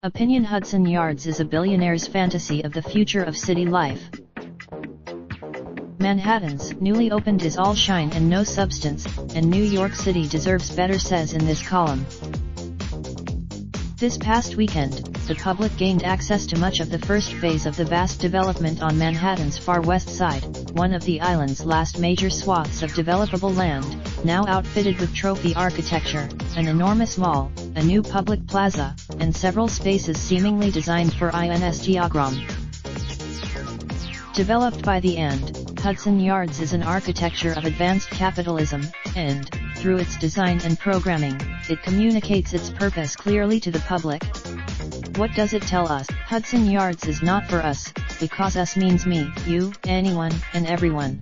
Opinion: Hudson Yards is a billionaire's fantasy of the future of city life. Manhattan's newly opened is all shine and no substance, and New York City deserves better, says in this column. This past weekend, the public gained access to much of the first phase of the vast development on Manhattan's far west side, one of the island's last major swaths of developable land, now outfitted with trophy architecture, an enormous mall, a new public plaza, and several spaces seemingly designed for Instagram. Developed by the end, Hudson Yards is an architecture of advanced capitalism, and, through its design and programming, it communicates its purpose clearly to the public. What does it tell us? Hudson Yards is not for us, because us means me, you, anyone, and everyone.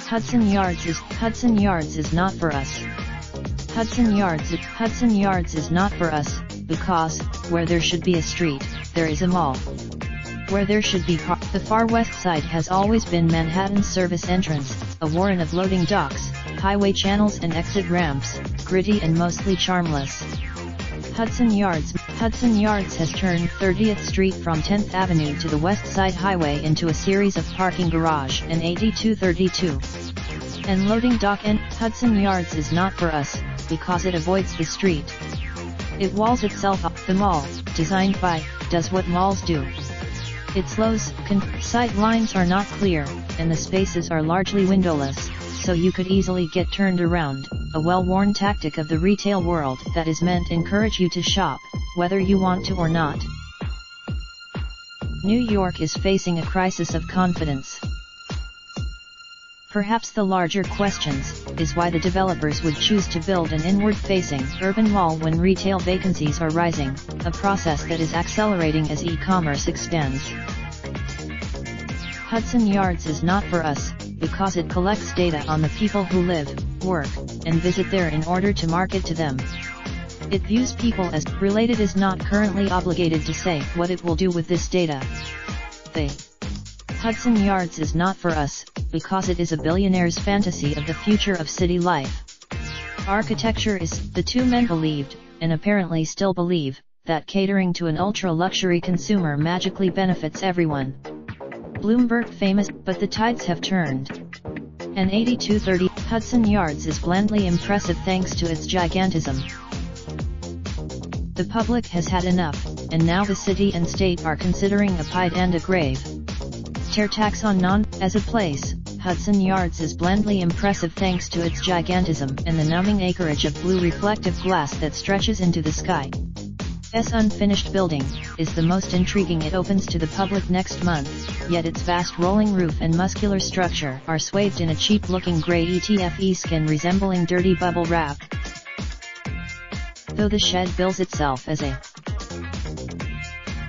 Hudson Yards is not for us. Hudson Yards is not for us, because, where there should be a street, there is a mall. Where there should be the far west side has always been Manhattan's service entrance, a warren of loading docks, highway channels and exit ramps, gritty and mostly charmless. Hudson Yards has turned 30th Street from 10th Avenue to the West Side Highway into a series of parking garage and 8232 and loading dock, and Hudson Yards is not for us, because it avoids the street. It walls itself up. The mall, designed by, does what malls do. Its sight lines are not clear, and the spaces are largely windowless, so you could easily get turned around, a well-worn tactic of the retail world that is meant to encourage you to shop, whether you want to or not. New York is facing a crisis of confidence. Perhaps the larger questions is why the developers would choose to build an inward-facing urban mall when retail vacancies are rising, a process that is accelerating as e-commerce expands. Hudson Yards is not for us, because it collects data on the people who live, work, and visit there in order to market to them. It views people as related, is not currently obligated to say what it will do with this data. Hudson Yards is not for us, because it is a billionaire's fantasy of the future of city life. Architecture is, the two men believed, and apparently still believe, that catering to an ultra-luxury consumer magically benefits everyone. Bloomberg famous, but the tides have turned. An 8230 Hudson Yards is blandly impressive thanks to its gigantism. The public has had enough, and now the city and state are considering a pied and a grave. Tear tax on as a place, Hudson Yards is blandly impressive thanks to its gigantism and the numbing acreage of blue reflective glass that stretches into the sky. Unfinished building is the most intriguing. It opens to the public next month, yet its vast rolling roof and muscular structure are swathed in a cheap-looking gray ETFE skin resembling dirty bubble wrap. Though the shed bills itself as a.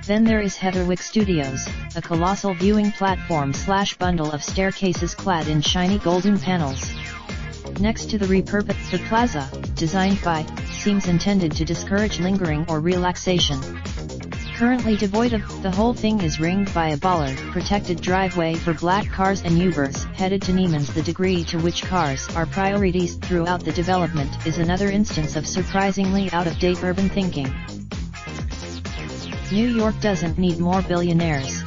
Then there is Heatherwick Studios, a colossal viewing platform/bundle of staircases clad in shiny golden panels. Next to the the plaza, designed by, seems intended to discourage lingering or relaxation. Currently devoid of, the whole thing is ringed by a bollard-protected driveway for black cars and Ubers headed to Neiman's. The degree to which cars are priorities throughout the development is another instance of surprisingly out-of-date urban thinking. New York doesn't need more billionaires.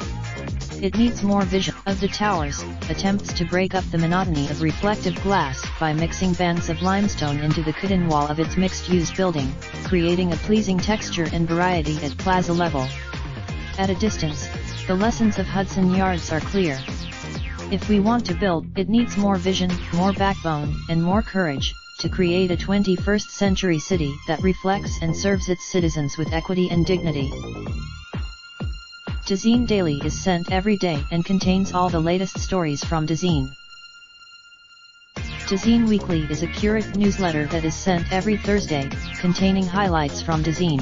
It needs more vision. Of the towers, attempts to break up the monotony of reflective glass by mixing bands of limestone into the curtain wall of its mixed-use building, creating a pleasing texture and variety at plaza level. At a distance, the lessons of Hudson Yards are clear. If we want to build, it needs more vision, more backbone, and more courage, to create a 21st century city that reflects and serves its citizens with equity and dignity. Dezeen Daily is sent every day and contains all the latest stories from Dezeen. Dezeen Weekly is a curated newsletter that is sent every Thursday, containing highlights from Dezeen.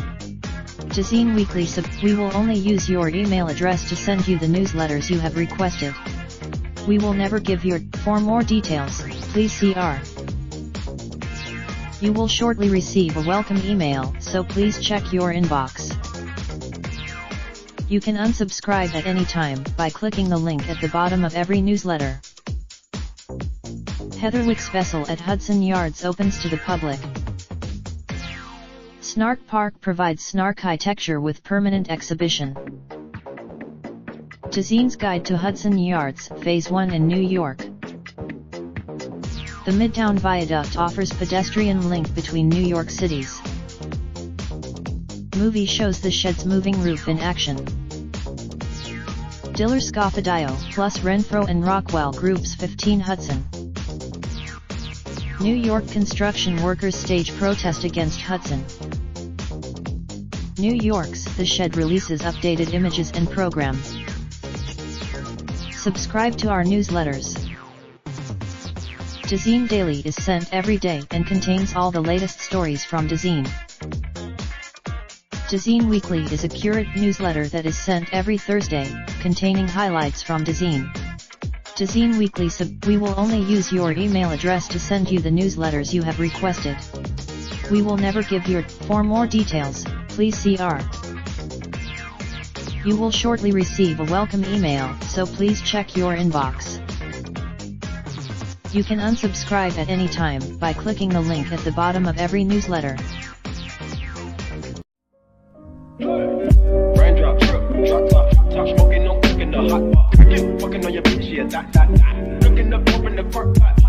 Dezeen Weekly we will only use your email address to send you the newsletters you have requested. We will never give your. For more details, please see our. You will shortly receive a welcome email, so please check your inbox. You can unsubscribe at any time by clicking the link at the bottom of every newsletter. Heatherwick's vessel at Hudson Yards opens to the public. Snark Park provides snarkitecture with permanent exhibition. Tazine's Guide to Hudson Yards, Phase 1 in New York. The Midtown Viaduct offers pedestrian link between New York cities. Movie shows the Shed's moving roof in action. Diller Scoffadillo plus Renfro and Rockwell Group's 15 Hudson. New York construction workers stage protest against Hudson. New York's The Shed releases updated images and program. Subscribe to our newsletters. Tazine Daily is sent every day and contains all the latest stories from Tazine. Tazine Weekly is a curate newsletter that is sent every Thursday, containing highlights from Tazine. Tazine Weekly we will only use your email address to send you the newsletters you have requested. We will never give your. For more details, please see our. You will shortly receive a welcome email, so please check your inbox. You can unsubscribe at any time by clicking the link at the bottom of every newsletter. Raindrop, drop top smoking, no cooking the hot pot. Fucking on your bitch, yeah, that. Looking up, open the park pot.